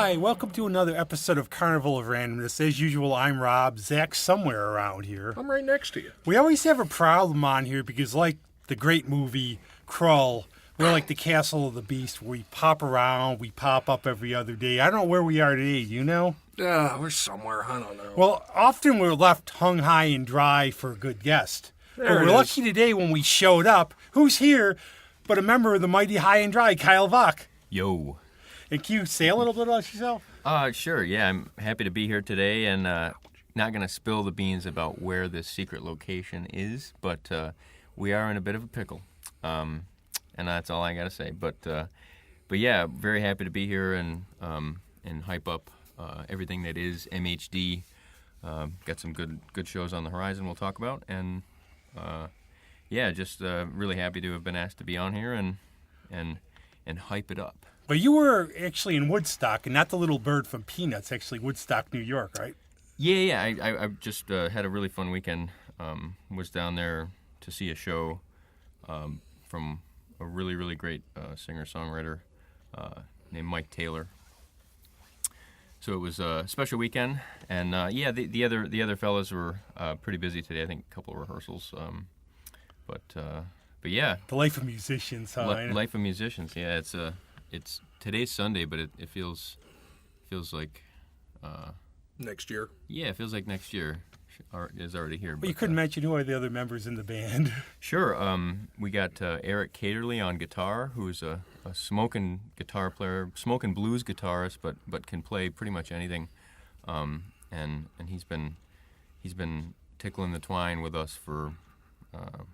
Hi, welcome to another episode of Carnival of Randomness. As usual, I'm Rob. Zach's somewhere around here. I'm right next to you. We always have a problem on here because, like the great movie Krull, we're like the Castle of the Beast. We pop around, we pop up every other day. I don't know where we are today, do you know? We're somewhere, I don't know. Well, often we're left hung high and dry for a good guest. But we're lucky today when we showed up. Who's here but a member of the mighty High and Dry, Kyle Vock? Yo. And can you say a little bit about yourself? Sure, yeah. I'm happy to be here today and not going to spill the beans about where this secret location is, but we are in a bit of a pickle, and that's all I got to say. But yeah, very happy to be here and hype up everything that is MHD. Got some good shows on the horizon we'll talk about, and yeah, just really happy to have been asked to be on here and hype it up. Well, you were actually in Woodstock, and not the little bird from Peanuts, actually Woodstock, New York, right? Yeah. I just had a really fun weekend. Was down there to see a show from a really, really great singer-songwriter named Mike Taylor. So it was a special weekend, and yeah, the other fellas were pretty busy today. I think a couple of rehearsals, but yeah. The life of musicians, huh? Life of musicians, yeah. It's today's Sunday, but it feels like next year. Yeah, it feels like next year is already here. But you couldn't mention who are the other members in the band. Sure. We got Eric Caterly on guitar, who's a smoking guitar player, smoking blues guitarist, but can play pretty much anything. And he's been tickling the twine with us for a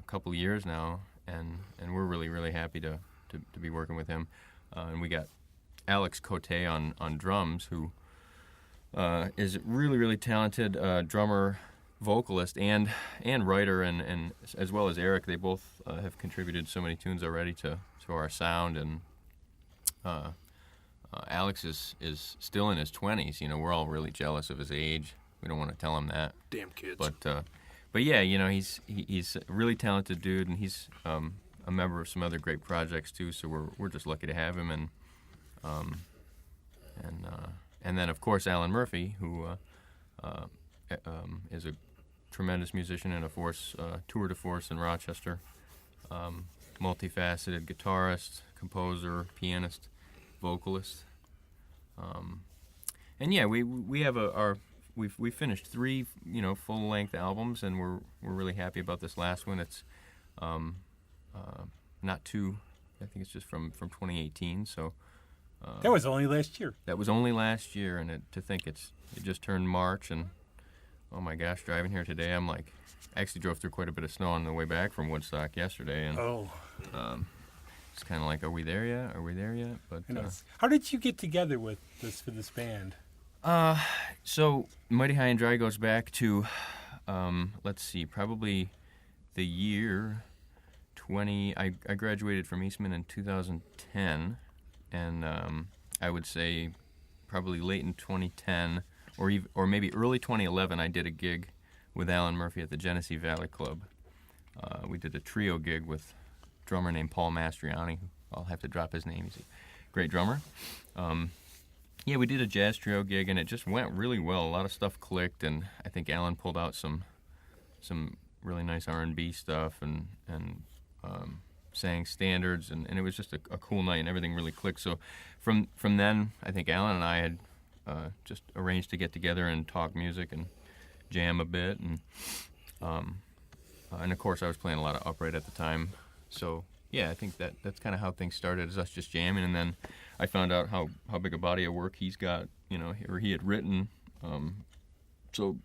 couple of years now. And we're really, really happy to be working with him. And we got Alex Cote on drums, who is really, really talented drummer, vocalist, and writer, and as well as Eric. They both have contributed so many tunes already to our sound. And Alex is still in his 20s. You know, we're all really jealous of his age. We don't want to tell him that. Damn kids. But yeah, you know, he's a really talented dude, and he's a member of some other great projects too. So we're just lucky to have him, and then of course Alan Murphy, who is a tremendous musician and a tour de force in Rochester, multifaceted guitarist, composer, pianist, vocalist, and yeah, we have we finished 3, full-length albums, and we're really happy about this last one. It's not too, I think it's just from 2018. So that was only last year. That was only last year, and to think it just turned March, and oh my gosh, driving here today, I'm like, I actually drove through quite a bit of snow on the way back from Woodstock yesterday, and it's kind of like, are we there yet? Are we there yet? But how did you get together with this band? So Mighty High and Dry goes back to, let's see, probably the year 20. I graduated from Eastman in 2010, and I would say probably late in 2010 or maybe early 2011, I did a gig with Alan Murphy at the Genesee Valley Club. We did a trio gig with a drummer named Paul Mastriani. I'll have to drop his name. He's a great drummer. Yeah, we did a jazz trio gig, and it just went really well. A lot of stuff clicked, and I think Alan pulled out some really nice R&B stuff and sang standards, and it was just a cool night, and everything really clicked. So from then, I think Alan and I had just arranged to get together and talk music and jam a bit, and of course I was playing a lot of upright at the time. So yeah, I think that's kind of how things started, is us just jamming, and then I found out how big a body of work he's got, or he had written. So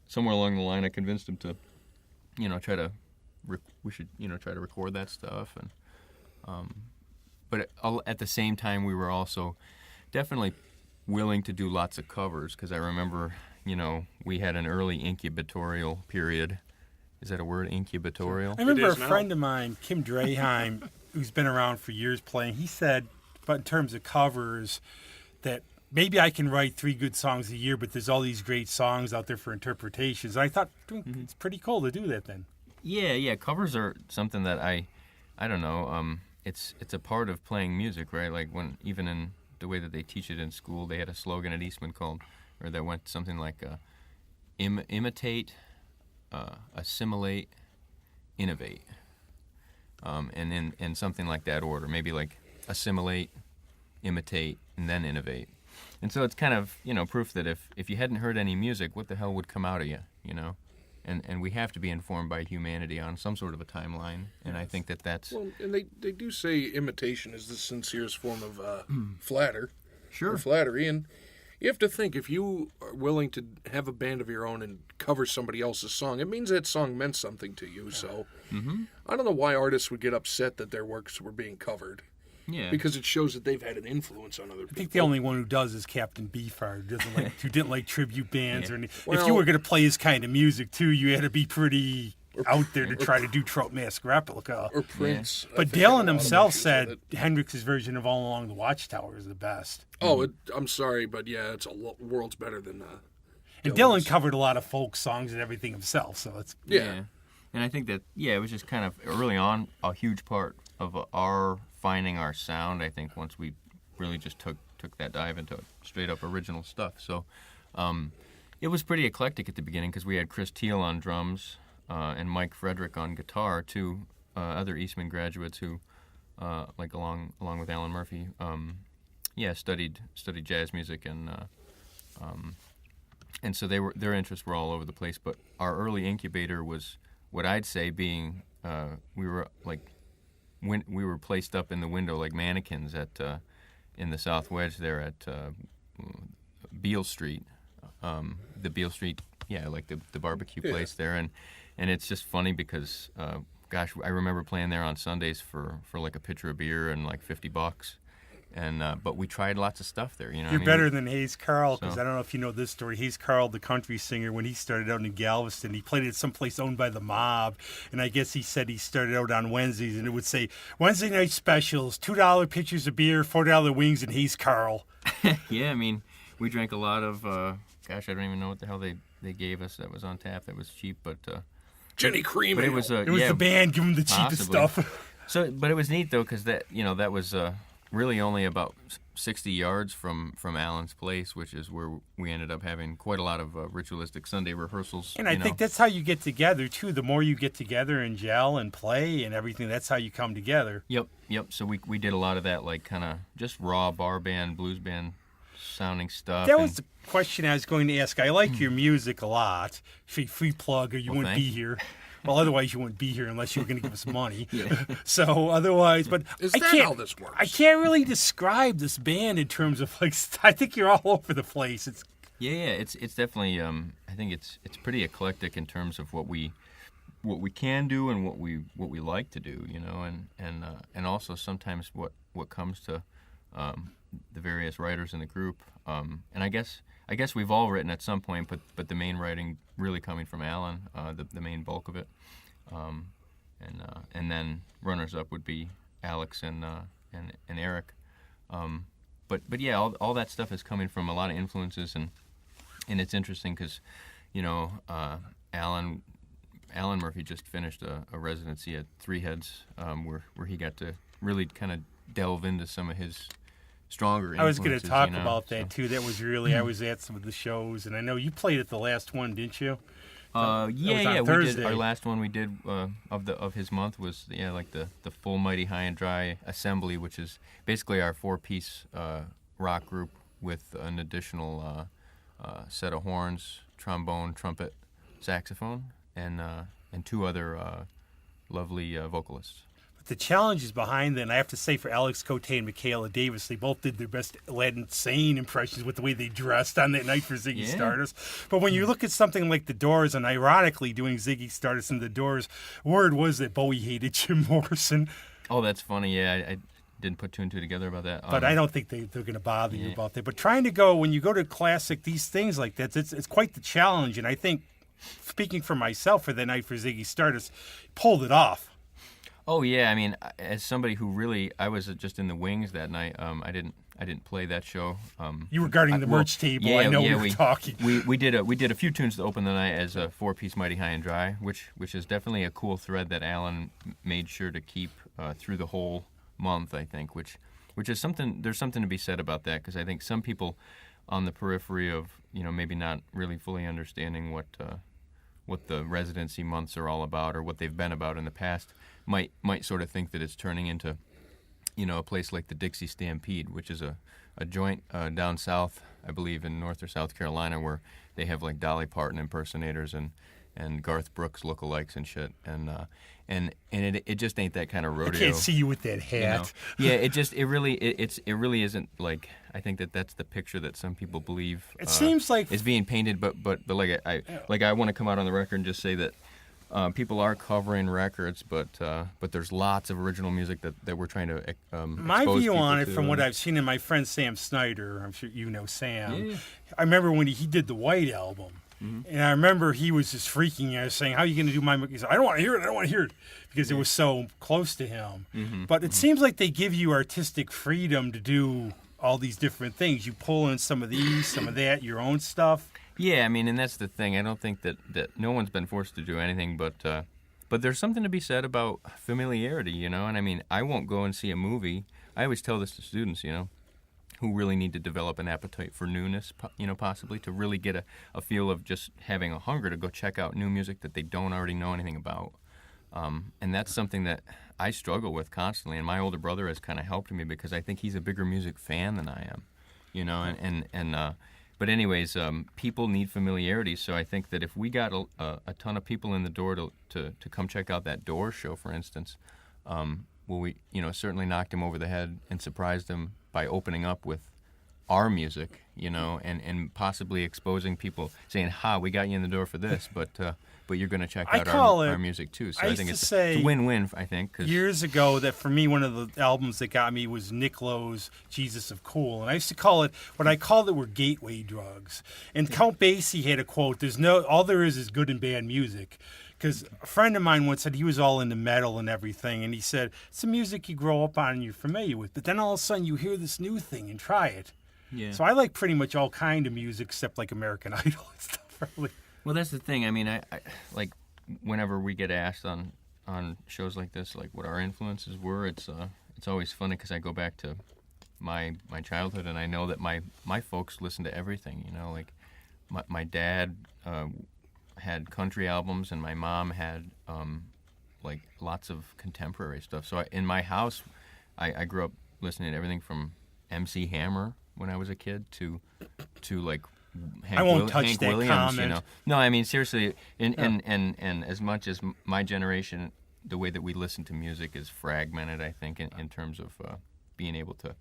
somewhere along the line, I convinced him to, try to record that stuff, and but at the same time, we were also definitely willing to do lots of covers, because I remember, we had an early incubatorial period. Is that a word, incubatorial? I remember a friend of mine, Kim Draheim, who's been around for years playing, he said, but in terms of covers, that maybe I can write 3 good songs a year, but there's all these great songs out there for interpretations. And I thought, it's pretty cool to do that then. Yeah, covers are something that I don't know. it's a part of playing music, right? Like when even in the way that they teach it in school, they had a slogan at Eastman that went something like imitate, assimilate, innovate, and in something like that order, maybe like assimilate, imitate, and then innovate. And so it's kind of, proof that if you hadn't heard any music, what the hell would come out of you, And we have to be informed by humanity on some sort of a timeline, and I think that's... Well, and they do say imitation is the sincerest form of Sure. Flattery, and you have to think, if you are willing to have a band of your own and cover somebody else's song, it means that song meant something to you, so... Mm-hmm. I don't know why artists would get upset that their works were being covered. Yeah. Because it shows that they've had an influence on other people. I think the only one who does is Captain Beefheart, who didn't like tribute bands or anything. Well, if you were going to play his kind of music too, you had to be pretty out there to try to do Trout Mask replica. Or Prince. But Dylan himself said Hendrix's version of All Along the Watchtower is the best. Oh, I'm sorry, but yeah, it's worlds better than and Dylan covered a lot of folk songs and everything himself, so it's yeah. And I think that it was just kind of early on a huge part of our finding our sound. I think once we really just took that dive into straight up original stuff. So it was pretty eclectic at the beginning because we had Chris Teal on drums and Mike Frederick on guitar, two other Eastman graduates who, along with Alan Murphy, studied jazz music and so their interests were all over the place. But our early incubator was what I'd say being we were placed up in the window like mannequins in the South Wedge there at Beale Street, the Beale Street, like the barbecue place there, and it's just funny because I remember playing there on Sundays for like a pitcher of beer and like $50, and but we tried lots of stuff there. You're better than Hayes Carl, because I don't know if you know this story. Hayes Carl, the country singer, when he started out in Galveston, he played at some place owned by the mob, and I guess he said he started out on Wednesdays, and it would say, Wednesday night specials, $2 pitchers of beer, $4 wings, and Hayes Carl. Yeah, we drank a lot of, I don't even know what the hell they gave us that was on tap that was cheap, but... Jenny Cream. But it was the band giving the cheapest stuff. So, but it was neat, though, because that was... really only about 60 yards from Alan's place, which is where we ended up having quite a lot of ritualistic Sunday rehearsals. And I think that's how you get together, too. The more you get together and gel and play and everything, that's how you come together. Yep. So we did a lot of that, like, kind of just raw bar band, blues band sounding stuff. That was the question I was going to ask. I like your music a lot. Free plug or you wouldn't be here. Well, otherwise you wouldn't be here unless you were going to give us money. So other's, but is that how this works? I can't really describe this band in terms of like. I think you're all over the place. It's It's definitely. I think it's pretty eclectic in terms of what we can do and what we like to do. And also sometimes what comes to the various writers in the group. And I guess we've all written at some point, but the main writing really coming from Alan, the main bulk of it, and then runners up would be Alex and Eric, but yeah, all that stuff is coming from a lot of influences, and it's interesting because Alan Murphy just finished a residency at Three Heads, where he got to really kind of delve into some of his stronger influences. I was going to talk about that too. That was really I was at some of the shows, and I know you played at the last one, didn't you? Yeah. Thursday. We did. Our last one we did of his month was like the full Mighty High and Dry assembly, which is basically our 4-piece rock group with an additional set of horns, trombone, trumpet, saxophone, and 2 other lovely vocalists. The challenges behind that, and I have to say for Alex Cote and Michaela Davis, they both did their best Aladdin Sane impressions with the way they dressed on that night for Ziggy Stardust. But when you look at something like The Doors, and ironically doing Ziggy Stardust and The Doors, word was that Bowie hated Jim Morrison. Oh, that's funny. Yeah, I didn't put 2 and 2 together about that. But I don't think they're going to bother you about that. But trying to go, when you go to classic, these things like that, it's quite the challenge. And I think, speaking for myself for that night for Ziggy Stardust, pulled it off. Oh yeah, as somebody who really, I was just in the wings that night. I didn't play that show. You were guarding the merch table. Yeah, I know we were talking. We did a few tunes to open the night as a 4-piece Mighty High and Dry, which is definitely a cool thread that Alan made sure to keep through the whole month, I think, which is something. There's something to be said about that, because I think some people on the periphery of, maybe not really fully understanding what the residency months are all about, or what they've been about in the past, might sort of think that it's turning into, a place like the Dixie Stampede, which is a joint down south, I believe, in North or South Carolina, where they have like Dolly Parton impersonators and Garth Brooks lookalikes and shit, and it just ain't that kind of rodeo. I can't see you with that hat. Yeah, it really isn't like, I think that's the picture that some people believe. It seems like is being painted, but like I want to come out on the record and just say that people are covering records, but there's lots of original music that we're trying to my expose view people on it, to. from what I've seen in my friend Sam Snyder, I'm sure you know Sam. Yeah. I remember when he did the White Album. And I remember he was just freaking out, saying, "How are you going to do my?" He said, "I don't want to hear it. I don't want to hear it," because it was so close to him. But it seems like they give you artistic freedom to do all these different things. You pull in some of these, some of that, your own stuff. Yeah, I mean, and that's the thing. I don't think that no one's been forced to do anything, but there's something to be said about familiarity, And I mean, I won't go and see a movie. I always tell this to students, who really need to develop an appetite for newness, possibly to really get a feel of just having a hunger to go check out new music that they don't already know anything about. And that's something that I struggle with constantly, and my older brother has kind of helped me, because I think he's a bigger music fan than I am, but anyways, people need familiarity, so I think that if we got a ton of people in the door to come check out that Doors show, for instance, we certainly knocked him over the head and surprised him by opening up with our music, and possibly exposing people, saying, "Ha, we got you in the door for this, but you're going to check out our music too." So I think it's a win-win. I think 'cause years ago that for me, one of the albums that got me was Nick Lowe's "Jesus of Cool," and I used to call it, what I called it were gateway drugs. And Count Basie had a quote: all there is good and bad music." Because a friend of mine once said he was all into metal and everything, and he said, it's the music you grow up on and you're familiar with, but then all of a sudden you hear this new thing and try it. Yeah. So I like pretty much all kind of music except like American Idol and stuff, really. Well, that's the thing. I mean, I like, whenever we get asked on shows like this, like what our influences were, it's always funny, because I go back to my childhood, and I know that my folks listened to everything, like my dad had country albums, and my mom had like lots of contemporary stuff. So in my house, I grew up listening to everything from MC Hammer when I was a kid to like Hank touch that Williams. comment. No, I mean seriously. And as much as my generation, the way that we listen to music is fragmented, I think, in terms of being able to,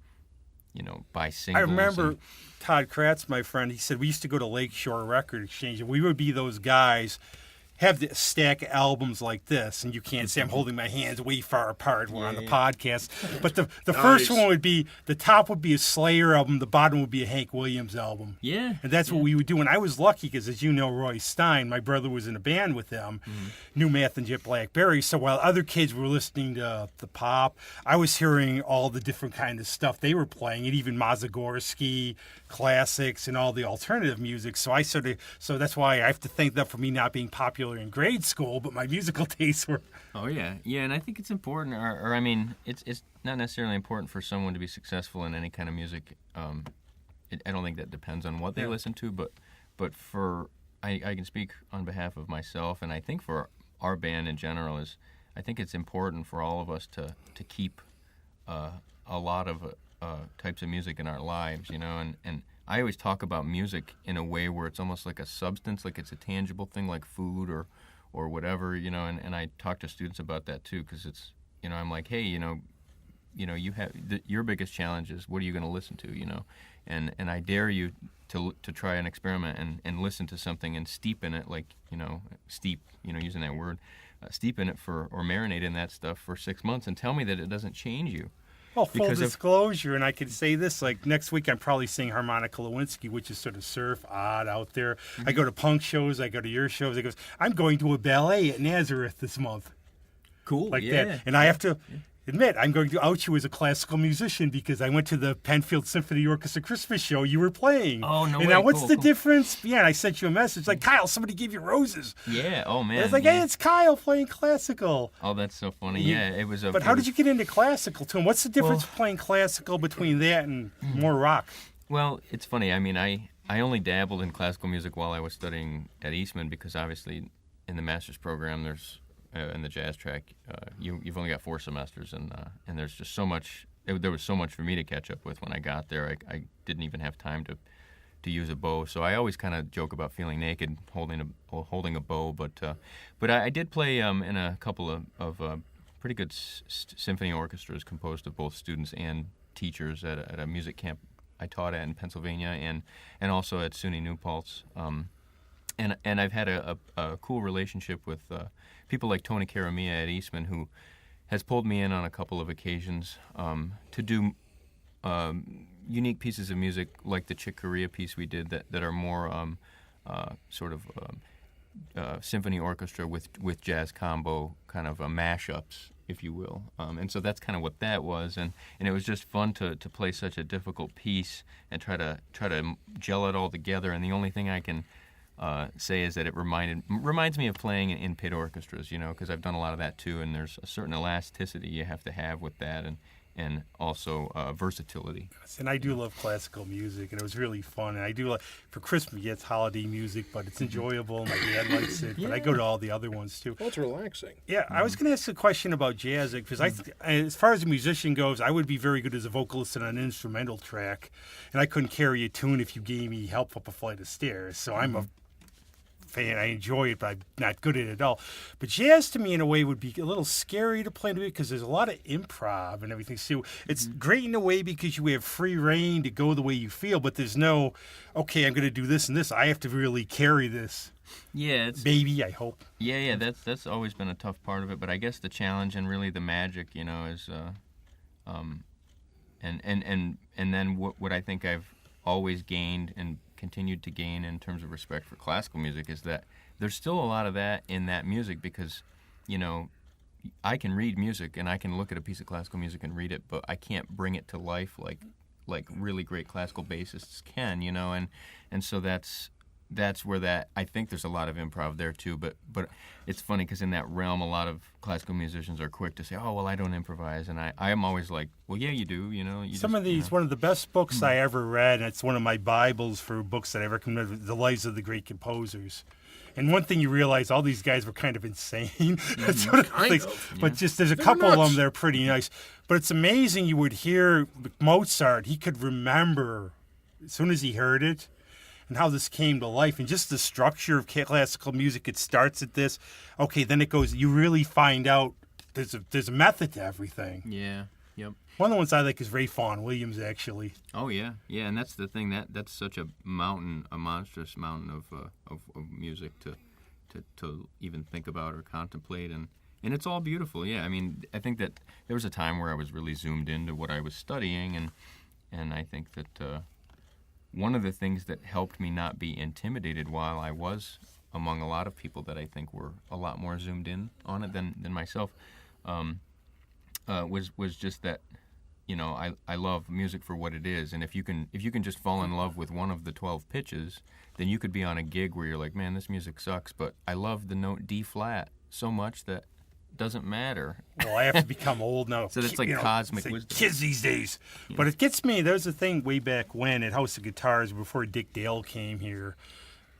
buy singles. I remember Todd Kratz, my friend, he said we used to go to Lakeshore Record Exchange, and we would be those guys, have the stack of albums like this, and you can't see I'm holding my hands way far apart. We're on the podcast. But the first one would be, the top would be a Slayer album, the bottom would be a Hank Williams album. Yeah. And that's what we would do. And I was lucky because, as you know, Roy Stein, my brother was in a band with them, New Math and Jet Blackberry. So while other kids were listening to the pop, I was hearing all the different kind of stuff they were playing, and even Mazagorsky, classics, and all the alternative music. So so that's why I have to thank them for me not being popular in grade school, but my musical tastes were. Oh yeah, and I think it's important, or I mean, it's not necessarily important for someone to be successful in any kind of music. I don't think that depends on what they listen to, but for I can speak on behalf of myself, and I think for our band in general I think it's important for all of us to keep a lot of types of music in our lives, and I always talk about music in a way where it's almost like a substance, like it's a tangible thing, like food or whatever, and I talk to students about that too, because it's, I'm like, hey, you have your biggest challenge is what are you going to listen to, and I dare you to try an experiment and listen to something and steep in it, like, steep, using that word, steep in it or marinate in that stuff for 6 months, and tell me that it doesn't change you. Well, full disclosure, and I could say this, like next week I'm probably seeing Harmonica Lewinsky, which is sort of surf, odd out there. I go to punk shows, I go to your shows. I'm going to a ballet at Nazareth this month. Cool, like that. And I have to, admit, I'm going to out you as a classical musician because I went to the Penfield Symphony Orchestra Christmas show you were playing. Oh, no And way. now, what's Cool, the cool. difference? Yeah, and I sent you a message like, Kyle, somebody gave you roses. Yeah. Oh man. And it's like, yeah. hey, it's Kyle playing classical. Oh, that's so funny. Yeah, it was a. But how did you get into classical too? And what's the difference playing classical between that and more rock? Well, it's funny. I mean, I only dabbled in classical music while I was studying at Eastman because obviously in the master's program there's in the jazz track you've only got 4 semesters and there's just so much. There was so much for me to catch up with when I got there. I didn't even have time to use a bow, so I always kind of joke about feeling naked holding a bow. But I did play in a couple of pretty good symphony orchestras composed of both students and teachers at a music camp I taught at in Pennsylvania and also at SUNY New Paltz. And I've had a cool relationship with people like Tony Caramia at Eastman, who has pulled me in on a couple of occasions to do unique pieces of music like the Chick Corea piece we did that are more sort of symphony orchestra with jazz combo kind of mashups, if you will. And so that's kind of what that was. And it was just fun to play such a difficult piece and try to gel it all together. And the only thing I can say is that it reminds me of playing in pit orchestras, because I've done a lot of that too, and there's a certain elasticity you have to have with that, and also versatility. And I do love classical music, and it was really fun. And I do like, for Christmas, it's holiday music, but it's enjoyable. My dad likes it, but I go to all the other ones too. Well, it's relaxing. Yeah, I was going to ask a question about jazz, because as far as a musician goes, I would be very good as a vocalist on an instrumental track, and I couldn't carry a tune if you gave me help up a flight of stairs. So I'm a fan. I enjoy it, but I'm not good at it at all. But jazz, to me, in a way, would be a little scary to play to it because there's a lot of improv and everything. So it's great in a way because you have free reign to go the way you feel, but there's no, okay, I'm going to do this and this. I have to really carry this. Yeah, Baby, I hope. Yeah. That's always been a tough part of it. But I guess the challenge and really the magic, is, and then what I think I've always gained and continued to gain in terms of respect for classical music is that there's still a lot of that in that music because, I can read music and I can look at a piece of classical music and read it, but I can't bring it to life like really great classical bassists can, and so that's where that I think there's a lot of improv there too. But it's funny because in that realm, a lot of classical musicians are quick to say, "Oh, well, I don't improvise," and I am always like, "Well, yeah, you do." One of the best books I ever read, and it's one of my Bibles for books that I recommend, The Lives of the Great Composers. And one thing you realize, all these guys were kind of insane. But just there's a couple of them that are pretty nice. But it's amazing you would hear Mozart. He could remember as soon as he heard it. And how this came to life, and just the structure of classical music. It starts at this, okay, then it goes. You really find out there's a method to everything. Yeah. Yep. One of the ones I like is Ray Vaughan Williams, actually. Oh yeah, and that's the thing that's such a monstrous mountain of music to even think about or contemplate, and it's all beautiful. Yeah, I mean, I think that there was a time where I was really zoomed into what I was studying, and I think that. One of the things that helped me not be intimidated while I was among a lot of people that I think were a lot more zoomed in on it than myself was just that, I love music for what it is, and if you can just fall in love with one of the 12 pitches, then you could be on a gig where you're like, man, this music sucks, but I love the note D flat so much that doesn't matter. Well, I have to become old now. So that's like cosmic wisdom. Kids these days. Yeah. But it gets me. There's a thing way back when at House of Guitars, before Dick Dale came here,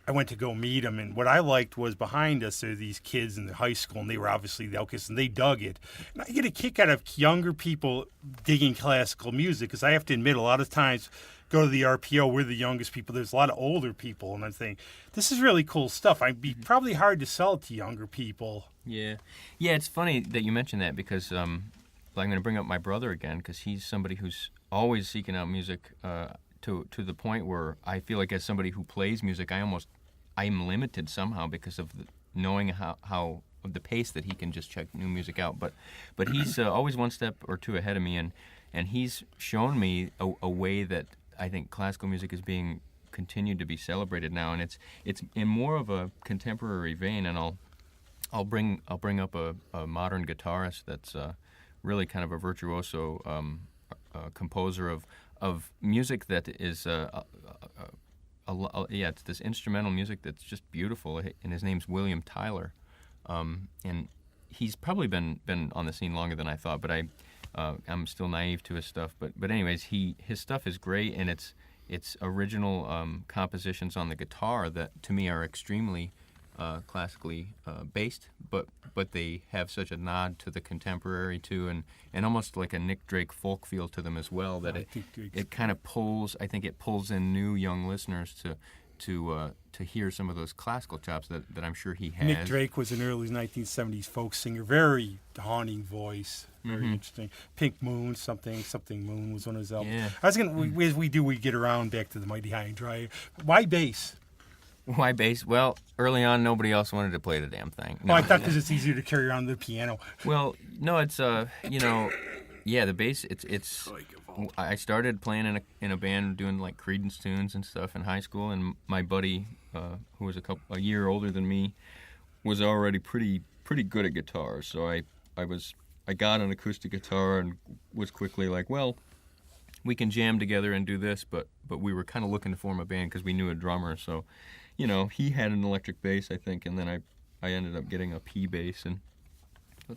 I went to go meet him, and what I liked was behind us there were these kids in the high school, and they were obviously the outcasts, and they dug it. And I get a kick out of younger people digging classical music, because I have to admit, a lot of times, go to the RPO, we're the youngest people. There's a lot of older people, and I'm thinking, this is really cool stuff. It'd be probably hard to sell it to younger people. Yeah. It's funny that you mention that because I'm going to bring up my brother again because he's somebody who's always seeking out music to the point where I feel like as somebody who plays music, I'm limited somehow because of knowing how the pace that he can just check new music out. But he's always one step or two ahead of me, and he's shown me a way that I think classical music is being continued to be celebrated now, and it's in more of a contemporary vein, and I'll bring up a modern guitarist that's really kind of a virtuoso composer of music that is it's this instrumental music that's just beautiful, and his name's William Tyler, and he's probably been on the scene longer than I thought, but I'm still naive to his stuff. But anyways, his stuff is great, and it's original compositions on the guitar that to me are extremely classically based, but they have such a nod to the contemporary too, and almost like a Nick Drake folk feel to them as well, that it kind of pulls. I think it pulls in new young listeners to hear some of those classical chops that I'm sure he has. Nick Drake was an early 1970s folk singer, very haunting voice, very interesting. Pink Moon, something Moon was one of his albums. Yeah. I was gonna, as we get around back to the Mighty High and Dry. Why bass? Why bass? Well, early on, nobody else wanted to play the damn thing. No, I thought because it's easier to carry around the piano. Well, no, it's the bass. It's. I started playing in a band doing like Creedence tunes and stuff in high school, and my buddy, who was a year older than me, was already pretty good at guitar. So I got an acoustic guitar and was quickly like, well, we can jam together and do this, but we were kind of looking to form a band because we knew a drummer. So, he had an electric bass, I think, and then I ended up getting a P bass, and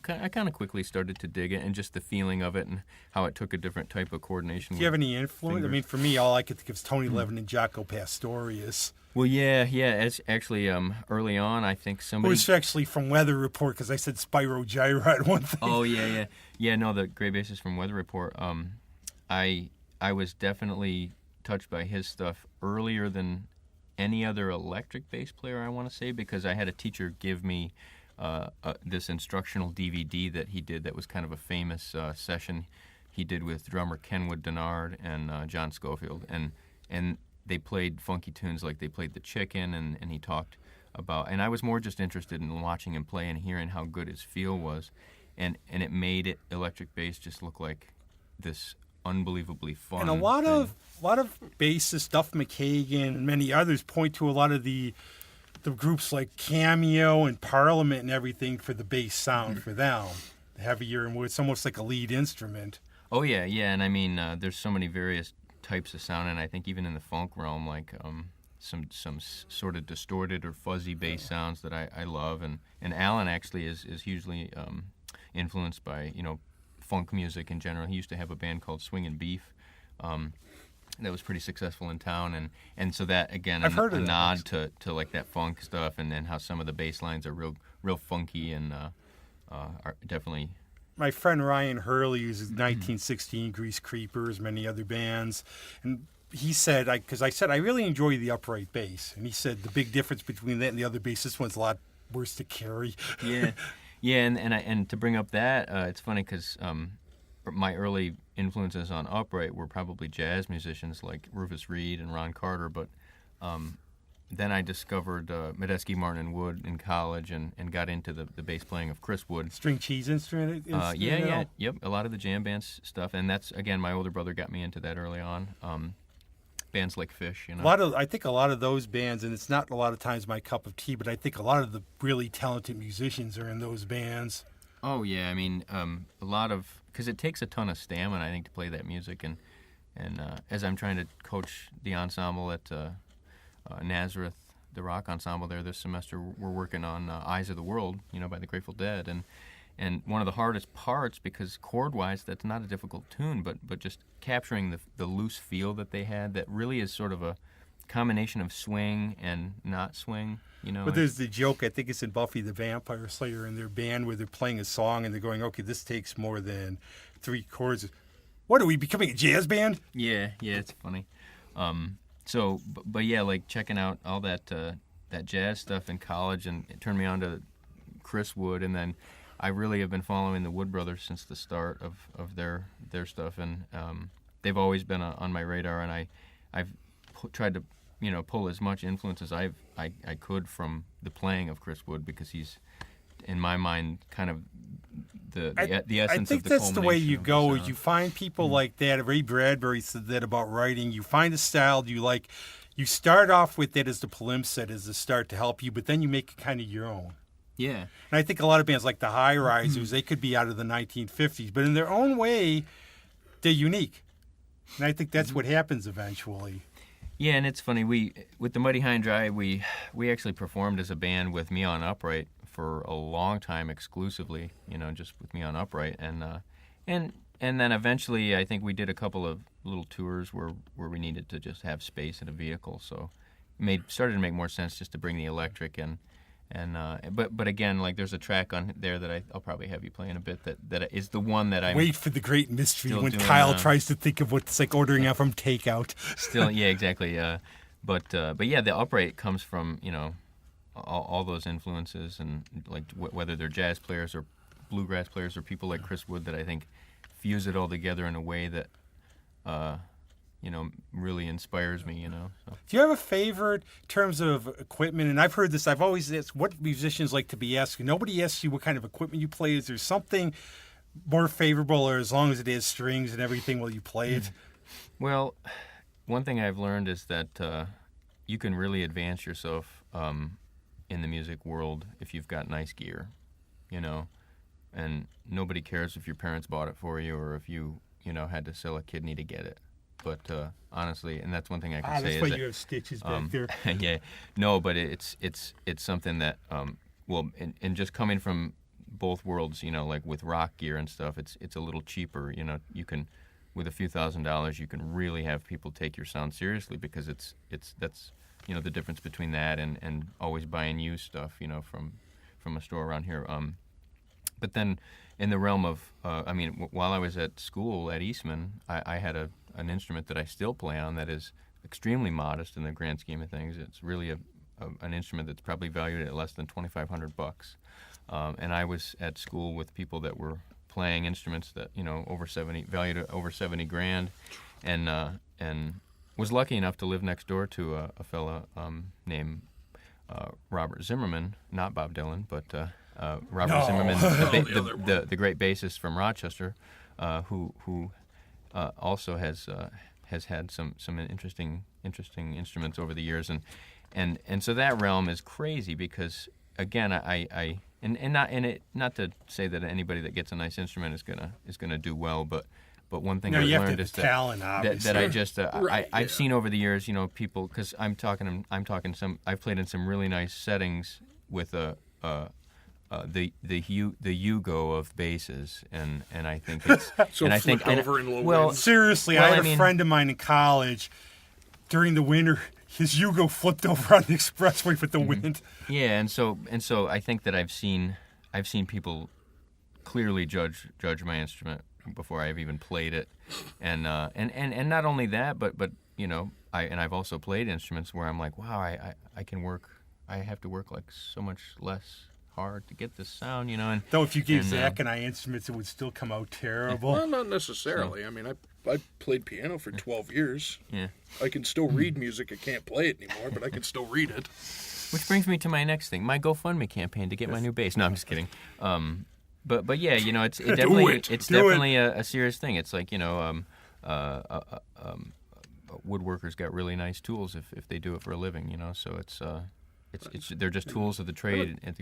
I kind of quickly started to dig it, and just the feeling of it and how it took a different type of coordination. Do you have any influence? I mean, for me, all I could think of is Tony Levin and Jaco Pastorius. Well, yeah. It's actually early on, I think somebody. It was actually from Weather Report because I said Spyro Gyra at one thing. Oh yeah. No, the great bassist from Weather Report. I was definitely touched by his stuff earlier than any other electric bass player, I want to say, because I had a teacher give me this instructional DVD that he did that was kind of a famous session he did with drummer Kenwood Denard and John Schofield, and they played funky tunes like they played The Chicken, and he talked about, and I was more just interested in watching him play and hearing how good his feel was, and it made electric bass just look like this unbelievably fun. And a lot of bassists, Duff McKagan and many others, point to a lot of the groups like Cameo and Parliament and everything for the bass sound for them. Heavier and where it's almost like a lead instrument. Oh yeah, and I mean there's so many various types of sound, and I think even in the funk realm, like some sort of distorted or fuzzy bass sounds that I love, and Alan actually is hugely influenced by funk music in general. He used to have a band called Swingin' Beef that was pretty successful in town, and so that again I've heard of a that, nod to like that funk stuff, and then how some of the bass lines are real funky and are definitely. My friend Ryan Hurley uses 1916 Grease Creepers, many other bands, and he said, because I said I really enjoy the upright bass, and he said the big difference between that and the other bass, this one's a lot worse to carry. Yeah, and to bring up that, it's funny because my early influences on upright were probably jazz musicians like Rufus Reid and Ron Carter, but then I discovered Medeski, Martin, and Wood in college, and got into the bass playing of Chris Wood. String cheese instrument? Yep, a lot of the jam bands stuff, and that's, again, my older brother got me into that early on. Bands like Fish, I think a lot of those bands, and it's not a lot of times my cup of tea, but I think a lot of the really talented musicians are in those bands. Oh yeah, I mean, a lot of, because it takes a ton of stamina, I think, to play that music, and as I'm trying to coach the ensemble at Nazareth, the rock ensemble there this semester, we're working on Eyes of the World, by the Grateful Dead, and one of the hardest parts, because chord-wise that's not a difficult tune, but just capturing the loose feel that they had, that really is sort of a combination of swing and not swing, But there's the joke, I think it's in Buffy the Vampire Slayer, in their band, where they're playing a song and they're going, okay, this takes more than 3 chords. What, are we becoming a jazz band? Yeah, it's funny. So, but yeah, like checking out all that jazz stuff in college, and it turned me on to Chris Wood, and then I really have been following the Wood Brothers since the start of their stuff, and they've always been on my radar, and I've tried to pull as much influence as I could from the playing of Chris Wood, because he's, in my mind, kind of the essence of the culmination. I think that's the way you go. Is you find people like that. Ray Bradbury said that about writing. You find a style you like. You start off with that as the palimpsest, as the start to help you, but then you make it kind of your own. Yeah. And I think a lot of bands like the High Risers, they could be out of the 1950s, but in their own way, they're unique. And I think that's what happens eventually. Yeah, and it's funny. With the Mighty High and Dry, we actually performed as a band with Me on Upright for a long time exclusively. Just with Me on Upright, and then eventually I think we did a couple of little tours where we needed to just have space in a vehicle. So started to make more sense just to bring the electric but again, like there's a track on there that I'll probably have you play in a bit that is the one that I wait for the great mystery when doing, Kyle tries to think of what it's like ordering out from takeout. Still, yeah, exactly. But yeah, the Upright comes from all those influences, and like whether they're jazz players or bluegrass players or people like Chris Wood that I think fuse it all together in a way that really inspires me. So. Do you have a favorite in terms of equipment? And I've heard this. I've always asked what musicians like to be asked. Nobody asks you what kind of equipment you play. Is there something more favorable, or as long as it has strings and everything, will you play it? Well, one thing I've learned is that you can really advance yourself in the music world if you've got nice gear, and nobody cares if your parents bought it for you or if you had to sell a kidney to get it. But honestly, and that's one thing I can say that's is why that you have stitches back there. yeah, no, but it's something that and just coming from both worlds, like with rock gear and stuff, it's a little cheaper. You can, with a few $1,000s, you can really have people take your sound seriously, because that's the difference between that and always buying used stuff, from a store around here. But then in the realm of, while I was at school at Eastman, I had an instrument that I still play on that is extremely modest in the grand scheme of things. It's really an instrument that's probably valued at less than $2,500. And I was at school with people that were playing instruments that valued at over 70 grand, and was lucky enough to live next door to a fella named Robert Zimmerman, not Bob Dylan, but Robert Zimmerman, the great bassist from Rochester, who also has had some interesting instruments over the years, and so that realm is crazy, because again not to say that anybody that gets a nice instrument is gonna do well, but one thing I've learned is that I just I've seen over the years, people, because I've played in some really nice settings with the Yugo of basses, and I think it's so and I flipped think over in low Well, winds. seriously, I had a friend of mine in college. During the winter, his Yugo flipped over on the expressway with the wind. Yeah, and so I think that I've seen people clearly judge my instrument before I've even played it, and not only that, but I've also played instruments where I'm like, wow, I can work. I have to work like so much less hard to get this sound, And Though if you gave Zach and I instruments, it would still come out terrible. Well, not necessarily. I played piano for 12 years. Yeah. I can still read music. I can't play it anymore, but I can still read it. Which brings me to my next thing, my GoFundMe campaign to get my new bass. No, I'm just kidding. But yeah, it's definitely a serious thing. It's like woodworkers got really nice tools if they do it for a living. So they're just tools of the trade in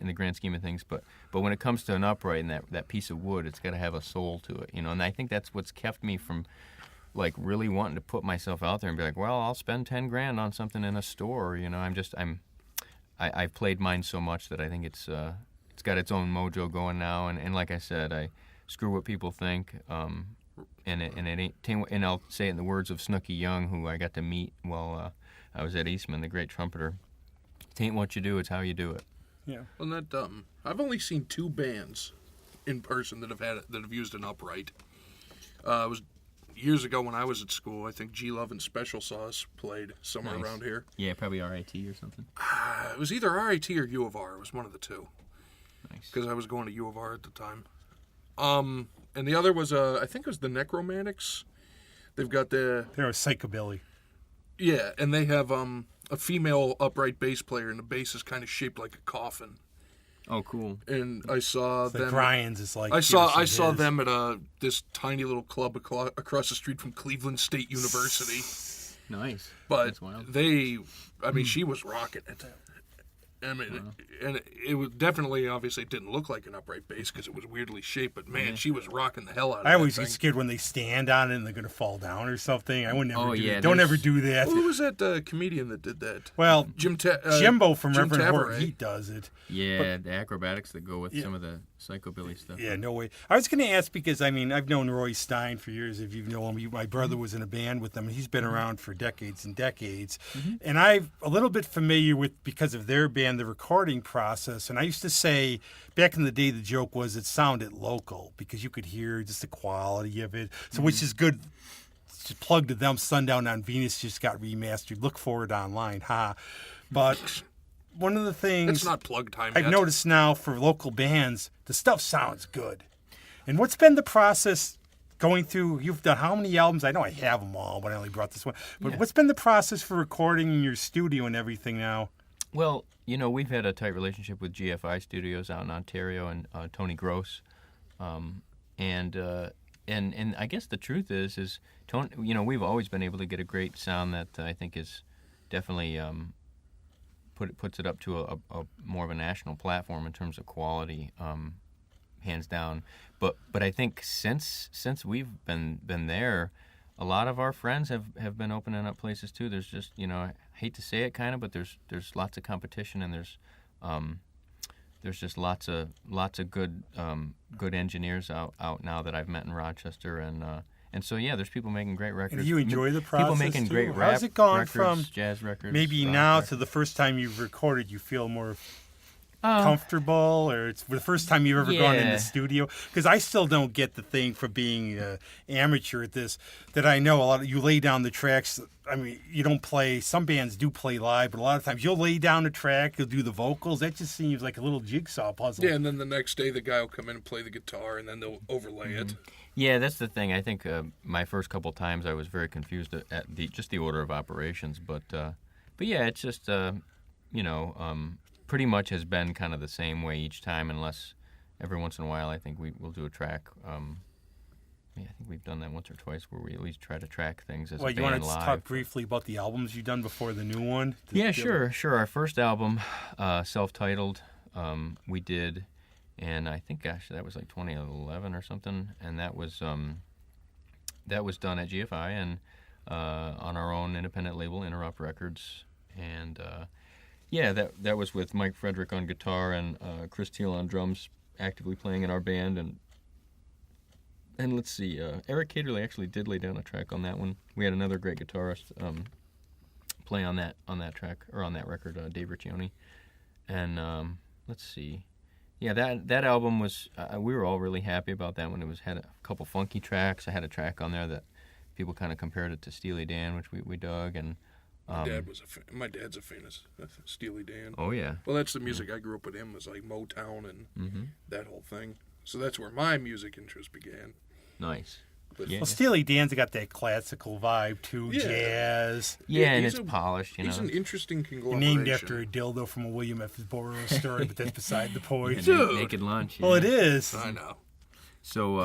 the grand scheme of things. But when it comes to an upright and that piece of wood, it's got to have a soul to it. And I think that's what's kept me from like really wanting to put myself out there and be like, well, I'll spend 10 grand on something in a store. I've played mine so much that I think it's got its own mojo going now, and like I said, I screw what people think, and it ain't. And I'll say it in the words of Snooky Young, who I got to meet while I was at Eastman, the great trumpeter. It ain't what you do, it's how you do it. Yeah. Well, not dumb. I've only seen 2 bands in person that have used an upright. It was years ago when I was at school. I think G Love and Special Sauce played somewhere around here. Yeah, probably RIT or something. It was either RIT or U of R. It was one of the two. Nice. Because I was going to U of R at the time. And the other was, I think it was the Necromantics. They've got They're a psychobilly. Yeah, and they have a female upright bass player, and the bass is kind of shaped like a coffin. Oh, cool. And I saw them. Brian's is like. I saw them at this tiny little club across the street from Cleveland State University. Nice. But That's wild. she was rocking it. I mean, and it was definitely, obviously, it didn't look like an upright bass because it was weirdly shaped. But man, she was rocking the hell out of it. I always get scared when they stand on it and they're going to fall down or something. I would never do that. Don't there's- ever do that. Who was that comedian that did that? Well, Jim Jimbo from Reverend Horton, Tabaret. he does it. Yeah, the acrobatics that go with some of the psychobilly stuff. Yeah, no way. I was going to ask because, I mean, I've known Roy Stein for years. If you know him, my brother was in a band with him, and he's been around for decades and decades. And I'm a little bit familiar with, because of their band, the recording process. And I used to say, back in the day, the joke was it sounded local because you could hear just the quality of it. So, which is good. Just plug to them. Sundown on Venus just got remastered. Look for it online. But one of the things It's not plug time I've yet. noticed now for local bands, the stuff sounds good. And what's been the process going through? You've done how many albums? I know I have them all, but I only brought this one. But what's been the process for recording in your studio and everything now? Well, we've had a tight relationship with GFI Studios out in Ontario and Tony Gross, and I guess the truth is Tony. We've always been able to get a great sound that I think is definitely puts it up to a more of a national platform in terms of quality, hands down. But I think since we've been there, a lot of our friends have been opening up places too. There's just I hate to say it kind of, but there's lots of competition, and there's just lots of good engineers out now that I've met in Rochester, and so there's people making great records. And you enjoy the process people making too? great rap How's it gone records, from jazz records, maybe rock now records? to the first time you've recorded, you feel more comfortable, or it's the first time you've ever gone in the studio? Because I still don't get the thing for being amateur at this, that I know a lot of you lay down the tracks. I mean, you don't play, some bands do play live, but a lot of times you'll lay down the track, you'll do the vocals. That just seems like a little jigsaw puzzle. Yeah, and then the next day the guy will come in and play the guitar, and then they'll overlay it. Yeah, that's the thing. I think my first couple times I was very confused at the order of operations, but yeah, it's just pretty much has been kind of the same way each time, unless every once in a while I think we'll do a track. I think we've done that once or twice where we at least try to track things as a band you want to live. talk briefly about the albums you've done before the new one? Yeah, sure. Our first album, self-titled, we did, and I think, gosh, that was like 2011 or something, and that was done at GFI and on our own independent label, Interrupt Records, and that was with Mike Frederick on guitar and Chris Teal on drums, actively playing in our band, and let's see, Eric Caterley actually did lay down a track on that one. We had another great guitarist play on that track, or on that record, Dave Riccioni. And let's see, that album was we were all really happy about that one. It had a couple funky tracks. I had a track on there that people kind of compared it to Steely Dan, which we dug, and My dad's a fan of Steely Dan. Oh yeah. Well, that's the music I grew up with. Him was like Motown and that whole thing. So that's where my music interest began. Nice. But Yeah. Well, Steely Dan's got that classical vibe too, Yeah. jazz. Yeah, and he's it's a- polished, He's an interesting conglomeration. Named after a dildo from a William F. Burroughs story, but that's beside the point. Dude. Naked Lunch. Well, it is. I know. So,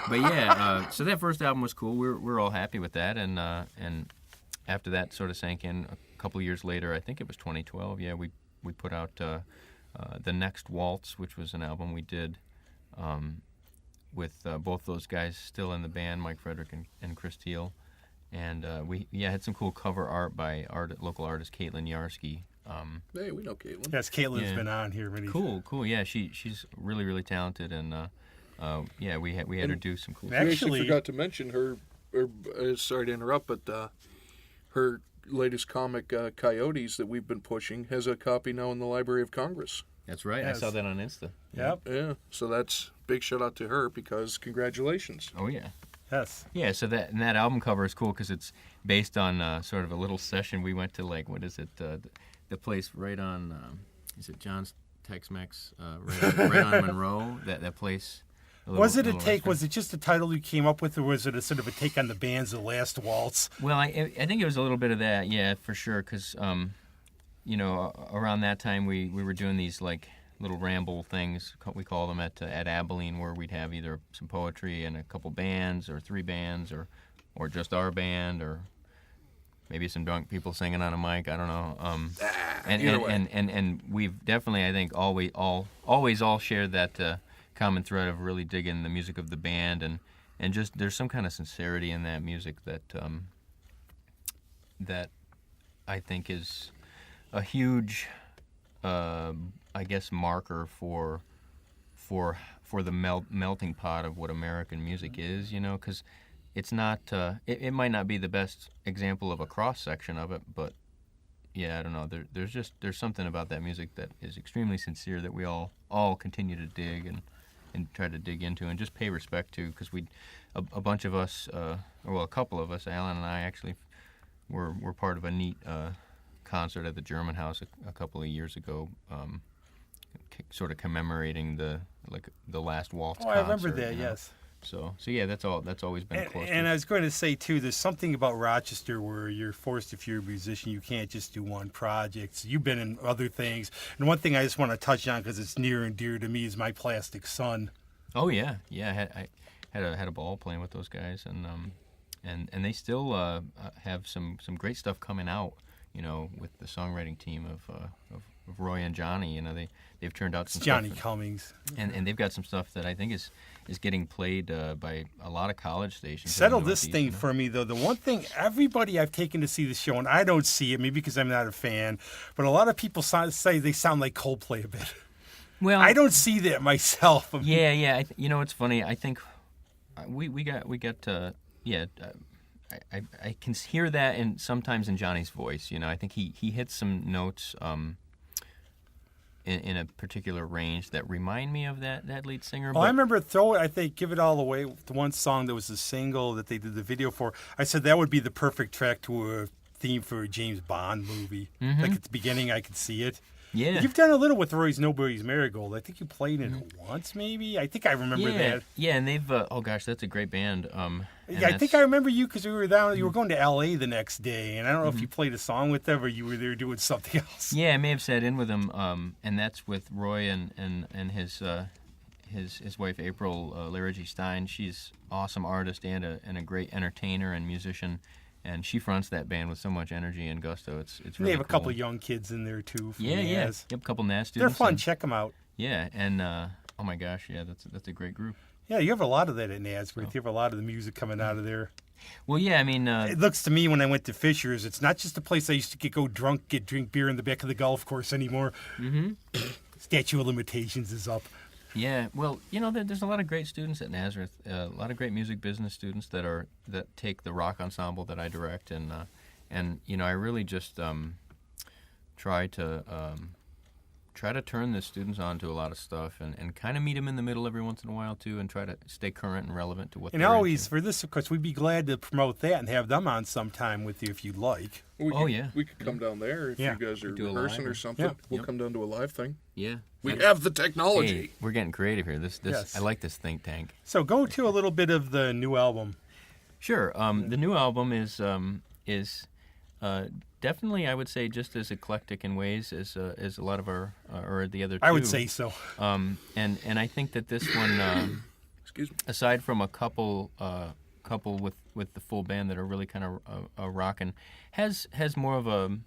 but yeah, so that first album was cool. We're all happy with that, and after that sort of sank in, a couple of years later, I think it was 2012. Yeah, we put out The Next Waltz, which was an album we did with both those guys still in the band, Mike Frederick and Chris Teal, and we had some cool cover art by local artist Caitlin Yarsky. Hey, we know Caitlin. Yes, Caitlin's Yeah. been on here many Cool. Yeah, she's really, really talented, and we had her do some cool We stuff. actually Actually- forgot to mention her. Sorry to interrupt, but her latest comic, Coyotes, that we've been pushing, has a copy now in the Library of Congress. That's right. Yes. I saw that on Insta. Yep. Yeah, so that's big shout out to her because congratulations. Oh yeah. Yes. Yeah, so that album cover is cool because it's based on sort of a little session we went to, like, what is it, the place right on, is it John's Tex-Mex, right on Monroe, that place. Was it a little take? restaurant. Was it just a title you came up with, or was it a sort of a take on the band's The Last Waltz? Well, I think it was a little bit of that, yeah, for sure, because, around that time we were doing these, like, little ramble things, we call them, at Abilene, where we'd have either some poetry and a couple bands, or three bands, or just our band, or maybe some drunk people singing on a mic. I don't know. Either way. And we've definitely, I think, always all shared that common thread of really digging the music of the band, and just there's some kind of sincerity in that music that I think is a huge, I guess, marker for the melting pot of what American music is, because it's not, it might not be the best example of a cross-section of it, but yeah, I don't know, there's something about that music that is extremely sincere that we all continue to dig and try to dig into and just pay respect to, because a bunch of us, a couple of us, Alan and I actually were part of a neat concert at the German House a couple of years ago, sort of commemorating the last waltz concert. I remember that, yes. So yeah, that's always been close. And I was going to say too, there's something about Rochester where you're forced, if you're a musician, you can't just do one project. So you've been in other things, and one thing I just want to touch on because it's near and dear to me is My Plastic Son. Oh yeah. I had a ball playing with those guys, and they still have some great stuff coming out. With the songwriting team of Roy and Johnny, they've turned out some Johnny stuff, Cummings, and they've got some stuff that I think is getting played by a lot of college stations. Settle this thing for me though. The one thing everybody I've taken to see the show, and I don't see it, maybe because I'm not a fan, but a lot of people say they sound like Coldplay a bit. Well, I don't see that myself. Yeah. It's funny. I think we got I can hear that sometimes in Johnny's voice. I think he hits some notes in a particular range that remind me of that lead singer. I remember Give It All Away, the one song that was the single that they did the video for. I said that would be the perfect track to a theme for a James Bond movie. Mm-hmm. Like at the beginning, I could see it. Yeah. You've done a little with Roy's Nobody's Marigold. I think you played in it once, maybe. I think I remember that. Yeah, and they've that's a great band. I think I remember you because we were down. You were going to L.A. the next day, and I don't know if you played a song with them or you were there doing something else. Yeah, I may have sat in with them, and that's with Roy and his wife April Laragy Stein. She's an awesome artist and a great entertainer and musician. And she fronts that band with so much energy and gusto. It's really They have a cool. couple of young kids in there too. Yeah. Naz. Yep, a couple Naz They're students. fun. Check them out. Yeah, and oh my gosh, yeah, that's a great group. Yeah, you have a lot of that at Nazareth. You have a lot of the music coming out of there. Well, yeah, I mean, it looks to me when I went to Fisher's, it's not just a place I used to drink beer in the back of the golf course anymore. Mm-hmm. Statute of Limitations is up. Yeah, well, there's a lot of great students at Nazareth, a lot of great music business students that take the rock ensemble that I direct, and I really just try to turn the students on to a lot of stuff and kind of meet them in the middle every once in a while too, and try to stay current and relevant to what. And they're always into. for this, of course, we'd be glad to promote that and have them on sometime with you if you'd like. We could come down there if you guys are do a rehearsing live or something. Yeah. We'll come down to a live thing. Yeah. We have the technology. Hey, we're getting creative here. This Yes. I like this think tank. So go to a little bit of the new album. Sure. The new album is definitely, I would say, just as eclectic in ways as a lot of our or the other two. I would say so. And I think that this one, Excuse me. aside from a couple with the full band that are really kind of rocking, has more of a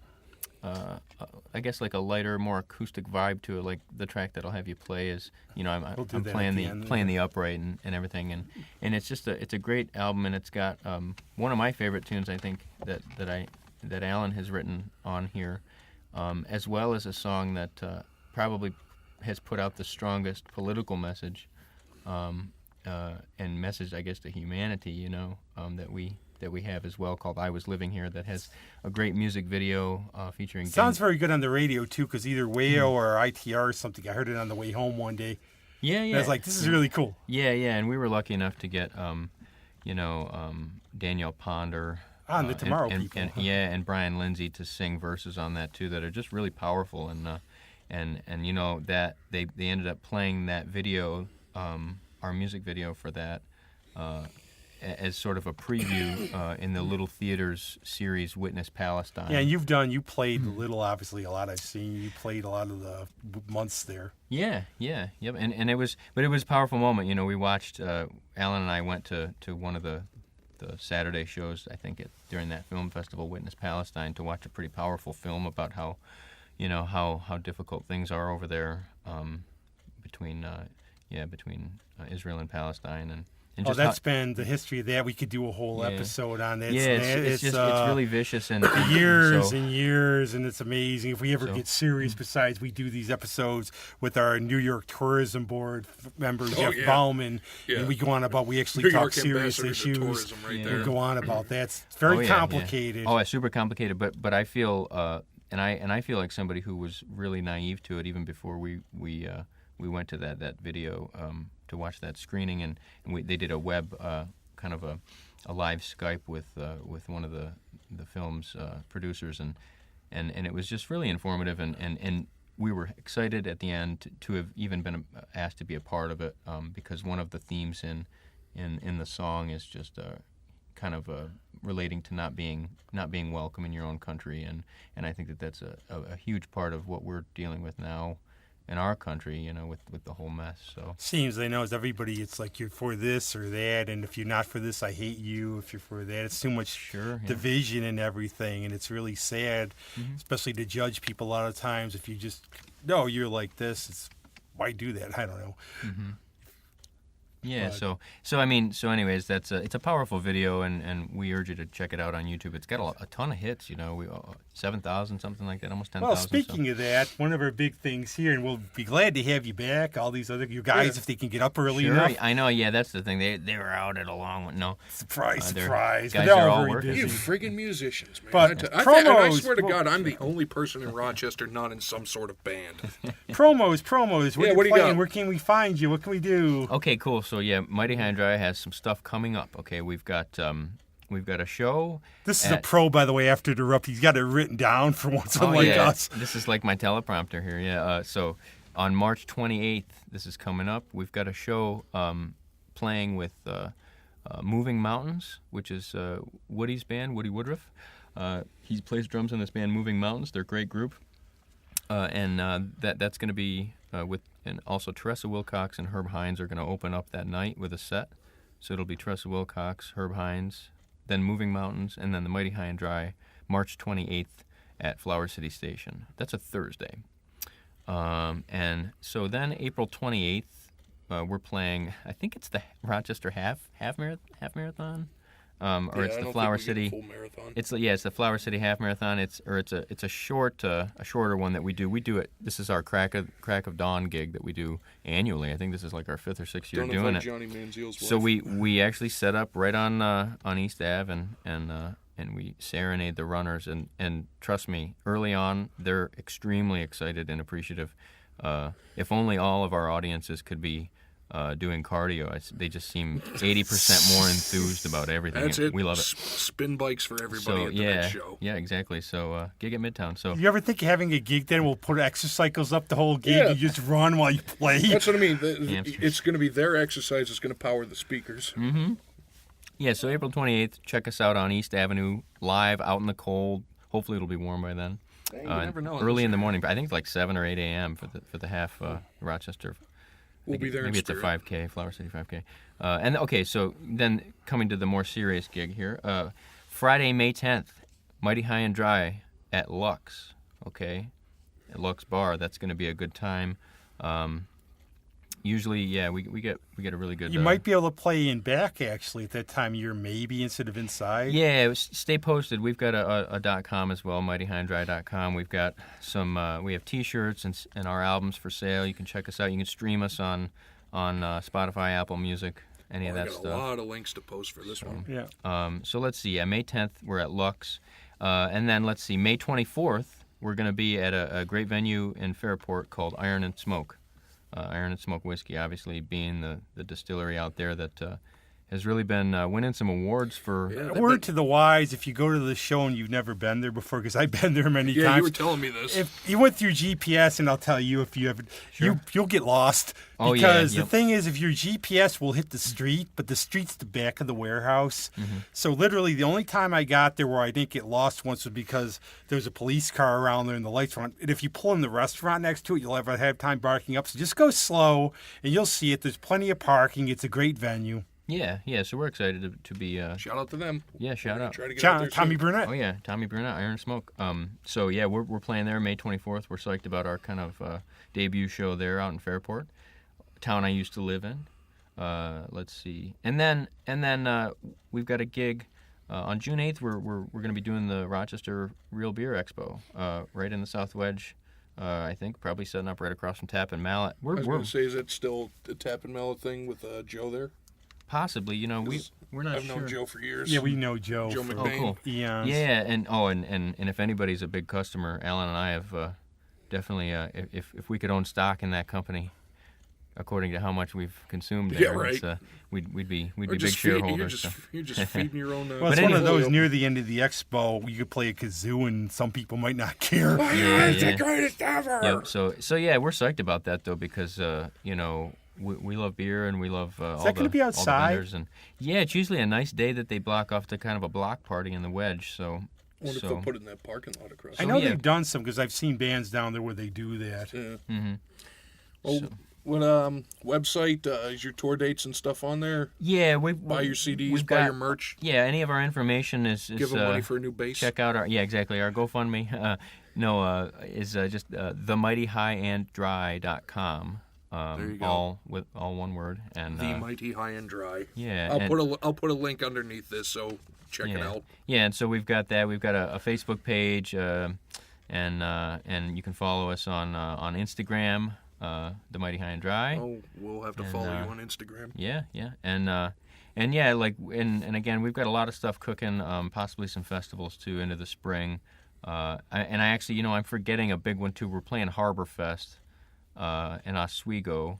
I guess like a lighter, more acoustic vibe to it. Like the track that I'll have you play is, I'm playing the upright and everything, and it's just it's a great album, and it's got one of my favorite tunes I think that Alan has written on here, as well as a song that probably has put out the strongest political message, and message I guess to humanity, that we have as well, called "I Was Living Here," that has a great music video featuring. Sounds very good on the radio too, because either WAO or ITR or something. I heard it on the way home one day. Yeah. And I was like, "This is really cool." Yeah, and we were lucky enough to get, Danielle Ponder On the Tomorrow People. And Brian Lindsay to sing verses on that too, that are just really powerful, and that they ended up playing that video, our music video for that. As sort of a preview in the Little Theaters series, Witness Palestine. Yeah, and you played Little, obviously, a lot I've seen. You played a lot of the months there. Yep. And it was a powerful moment. We watched, Alan and I went to one of the Saturday shows. I think during that film festival, Witness Palestine, to watch a pretty powerful film about how, how difficult things are over there between Israel and Palestine and just that's been the history of that. We could do a whole episode on that. It's really vicious and years and years, and it's amazing. If we ever get serious, besides we do these episodes with our New York Tourism Board member Jeff Bauman, and we go on about we actually talk serious issues. Right we go on about that. It's very complicated. Oh, it's super complicated. But I feel and I feel like somebody who was really naive to it even before we went to that video to watch that screening, and they did a web kind of a live Skype with one of the film's producers, and it was just really informative, and we were excited at the end to have even been asked to be a part of it, because one of the themes in the song is just kind of relating to not being welcome in your own country, and I think that's a huge part of what we're dealing with now in our country, with the whole mess. So seems they know as everybody, it's like you're for this or that, and if you're not for this, I hate you. If you're for that, it's too much division and everything, and it's really sad, especially to judge people a lot of times. If you just you're like this, why do that? I don't know. Yeah, so anyways, it's a powerful video, and we urge you to check it out on YouTube. It's got a ton of hits, 7,000, something like that, almost 10,000. Well, speaking of that, one of our big things here, and we'll be glad to have you back, all these other guys, if they can get up early enough. I know, that's the thing. They were out at a long one. No. Surprise. Guys but are all working. You friggin' musicians, man. But I swear to God, I'm the only person in Rochester not in some sort of band. Promos. What are you playing? Got? Where can we find you? What can we do? Okay, cool. So Mighty High and Dry has some stuff coming up. Okay, we've got a show. This is a pro, by the way. After the interrupt, he's got it written down for once, unlike us. This is like my teleprompter here. Yeah. So on March 28th, this is coming up. We've got a show playing with Moving Mountains, which is Woody's band, Woody Woodruff. He plays drums in this band, Moving Mountains. They're a great group, and that's going to be and also Teresa Wilcox and Herb Hines are going to open up that night with a set. So it'll be Teresa Wilcox, Herb Hines, then Moving Mountains, and then the Mighty High and Dry, March 28th at Flower City Station. That's a Thursday. And so then April 28th, we're playing, I think it's the Rochester half marathon. Or it's the Flower City. Full marathon. It's the Flower City Half Marathon. It's a shorter one that we do. We do it. This is our Crack of Dawn gig that we do annually. I think this is like our 5th or 6th year doing it. Johnny Manziel's so wife. we actually set up right on East Ave and we serenade the runners, and trust me, early on they're extremely excited and appreciative. If only all of our audiences could be doing cardio, they just seem 80% more enthused about everything. That's it. We love it. Spin bikes for everybody at the next show. Yeah, exactly. So gig at Midtown. So you ever think of having a gig then? We'll put exercycles up the whole gig. Yeah. You just run while you play. That's what I mean. It's going to be their exercise. It's going to power the speakers. Mm-hmm. Yeah. So April 28th, check us out on East Avenue, live out in the cold. Hopefully it'll be warm by then. You never know. Early in the morning. I think it's like 7 or 8 a.m. for the half Rochester. We'll be there. Maybe it's a 5K, Flower City 5K. And okay, so then coming to the more serious gig here, Friday, May 10th, Mighty High and Dry at Lux. Okay, at Lux Bar. That's going to be a good time. Usually, we get a really good. You might be able to play in back actually at that time of year, maybe instead of inside. Yeah, stay posted. We've got a .com as well, mightyhighanddry.com. We've got some. We have T-shirts and our albums for sale. You can check us out. You can stream us on Spotify, Apple Music, any of that stuff. A lot of links to post for this one. Yeah. So let's see. May 10th, we're at Lux, and then let's see. May 24th, we're going to be at a great venue in Fairport called Iron and Smoke. Iron and Smoke Whiskey, obviously being the distillery out there that has really been winning some awards for... Yeah, word to the wise, if you go to the show and you've never been there before, because I've been there many times. Yeah, you were telling me this. If you went through GPS, and I'll tell you, if you haven't, you'll get lost. Because the thing is, if your GPS will hit the street, but the street's the back of the warehouse. Mm-hmm. So literally the only time I got there where I didn't get lost once was because there was a police car around there and the lights were on. And if you pull in the restaurant next to it, you'll ever have time barking up. So just go slow and you'll see it. There's plenty of parking. It's a great venue. Yeah, yeah. So we're excited to be. Shout out to them. Yeah, shout out. Try to get out there Tommy soon. Burnett. Oh yeah, Tommy Burnett, Iron Smoke. So yeah, we're playing there May 24th. We're psyched about our kind of debut show there out in Fairport, town I used to live in. Let's see, and then we've got a gig on June 8th. We're going to be doing the Rochester Real Beer Expo right in the South Wedge. I think probably setting up right across from Tap and Mallet. I was going to say, is that still the Tap and Mallet thing with Joe there? Possibly, we're not I've sure. known Joe for years. Yeah, we know Joe. Joe for McBain. cool. eons. Yeah, and if anybody's a big customer, Alan and I have definitely. If we could own stock in that company, according to how much we've consumed there, Yeah, right. we'd be Or big just shareholders. You're just feeding your own. Well, it's But one of anyway- those near the end of the expo. You could play a kazoo, and some people might not care. Yeah, It's yeah. the greatest ever. Yep. So yeah, we're psyched about that though because we love beer and we love all that gonna be all the outside? vendors and yeah, it's usually a nice day that they block off to kind of a block party in the Wedge. So I wonder if they'll put it in that parking lot across. I know yeah. they've done some because I've seen bands down there where they do that. Yeah. Mm-hmm. Well, what website is your tour dates and stuff on there? yeah, Buy your CDs, we've buy got- your merch, Yeah, any of our information is give them money for a new bass. check out our our GoFundMe. Is just themightyhighanddry.com. There you go. All one word and The Mighty High and Dry. yeah. I'll and- put a link underneath this, so check it out. Yeah, and so we've got that. We've got a Facebook page, and you can follow us on Instagram, The Mighty High and Dry. Oh, we'll have to And, follow you on Instagram. Yeah, and yeah, and again, we've got a lot of stuff cooking. Possibly some festivals too into the spring. I actually, I'm forgetting a big one too. We're playing Harbor Fest in Oswego.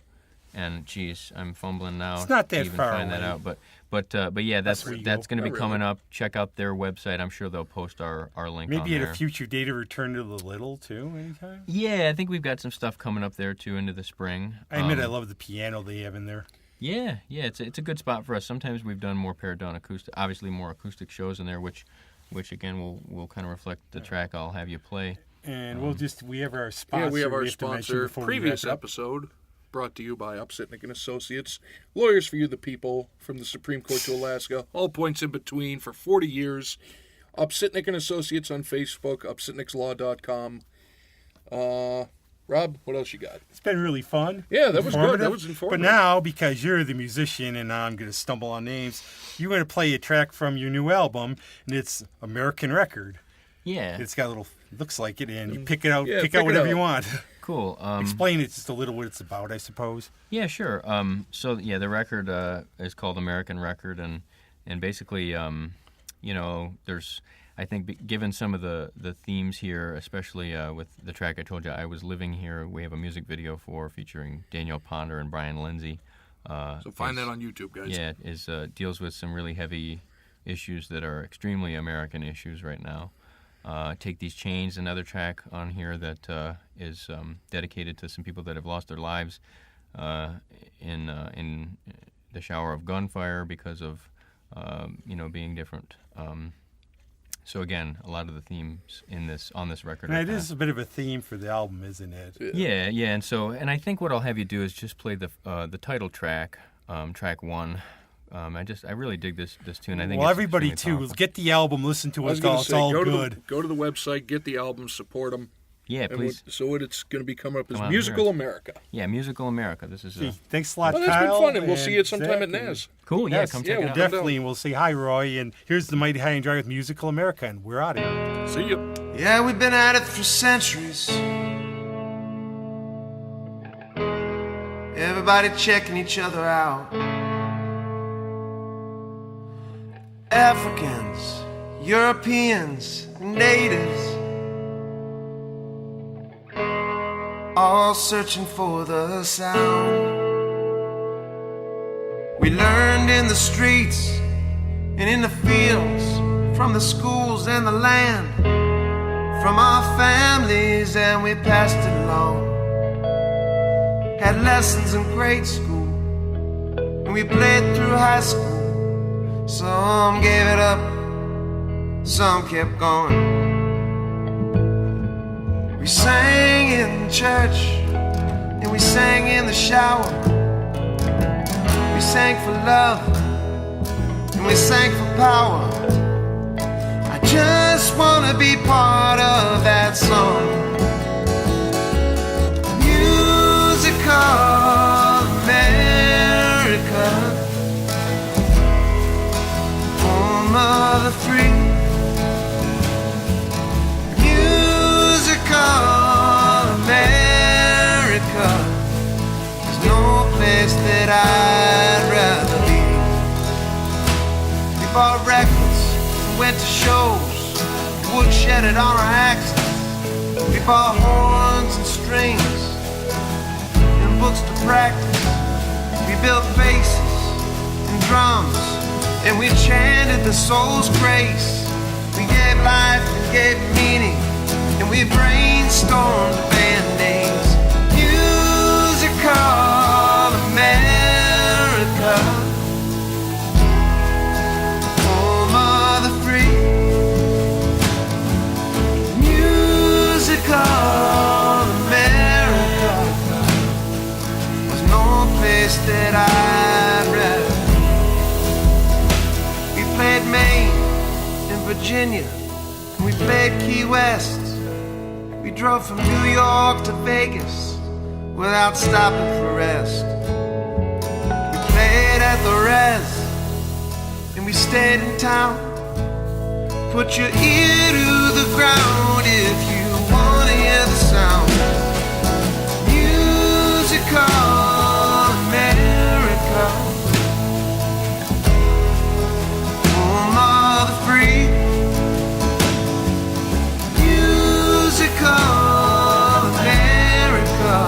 And geez, I'm fumbling now. It's not that to even far find that away. out, but yeah, that's Oswego. going to be Not really. coming up. Check out their website. I'm sure they'll post our link. Maybe on at there. a future date, a return to the Little too. Anytime. Yeah, I think we've got some stuff coming up there too into the spring. I admit I love the piano they have in there. Yeah, it's a good spot for us. Sometimes we've done more pared down acoustic, obviously more acoustic shows in there, which again will kind of reflect the track I'll have you play. And we have our sponsor. Yeah, we have our to mention sponsor. before we Previous wrap up. episode brought to you by Upsitnik and Associates, lawyers for you, the people, from the Supreme Court to Alaska, all points in between for 40 years. Upsitnik and Associates on Facebook, upsitnikslaw.com. Rob, what else you got? It's been really fun. Yeah, that was good. Informative. That was informative. But now, because you're the musician and I'm going to stumble on names, you're going to play a track from your new album, and it's American Record. Yeah, It's got a little, looks like it, and you pick it out, Yeah, pick pick out it whatever out. you want. cool. Explain it just a little what it's about, I suppose. Yeah, sure. So yeah, the record is called American Record, and basically, there's, I think, given some of the themes here, especially with the track I told you, I Was Living Here, we have a music video for featuring Danielle Ponder and Brian Lindsay. So find that on YouTube, guys. Yeah, deals with some really heavy issues that are extremely American issues right now. Take These Chains, another track on here that is dedicated to some people that have lost their lives in the shower of gunfire because of being different. So again, a lot of the themes on this record. And are it kinda- is a bit of a theme for the album, isn't it? Yeah, and I think what I'll have you do is just play the title track, track 1. I really dig this tune. I think Well, it's everybody, extremely too, powerful. get the album, listen to I was us, going all. to It's say, all go good. to the website, get the album, support them. Yeah, And please. so it's going to be coming up as Come on, Musical hear it. America. Yeah, Musical America. This is Gee, thanks a lot, Well, that's Kyle. been fun, and we'll see you sometime at Zach, and- NAS. cool. Yeah, Yes, come yeah, check we'll it out. Definitely, and we'll say hi, Roy. And here's the Mighty High and Dry with Musical America, and we're out of here. See you. Yeah, we've been at it for centuries. Everybody checking each other out. Africans, Europeans, natives, all searching for the sound. We learned in the streets and in the fields, from the schools and the land, from our families, and we passed it along. Had lessons in grade school, and we played through high school. Some gave it up, some kept going. We sang in church, and we sang in the shower. We sang for love, and we sang for power. I just wanna be part of that song. Musical America, home of the free. Musical America, there's no place that I'd rather be. We bought records, went to shows, woodshedded on our axes. We bought horns and strings, books to practice. We built basses and drums, and we chanted the soul's grace. We gave life and gave meaning, and we brainstormed band names. Musical America, home of the free. Musical America, place that I'd rather. We played Maine and Virginia, and we played Key West. We drove from New York to Vegas without stopping for rest. We played at the Res, and we stayed in town. Put your ear to the ground if you want to hear the sound. Musical America, home of the free. Musical America,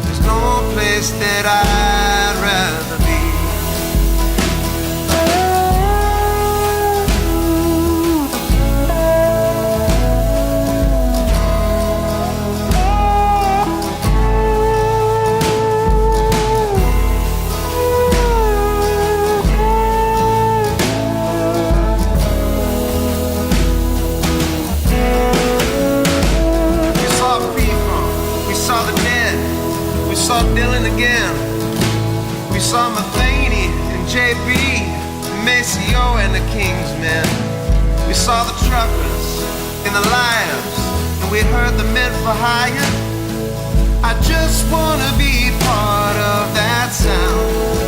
there's no place that I'd rather be. Dylan again. We saw Matheny and JB, and Maceo and the King's Men. We saw the truckers and the lions, and we heard the men for hire. I just wanna be part of that sound.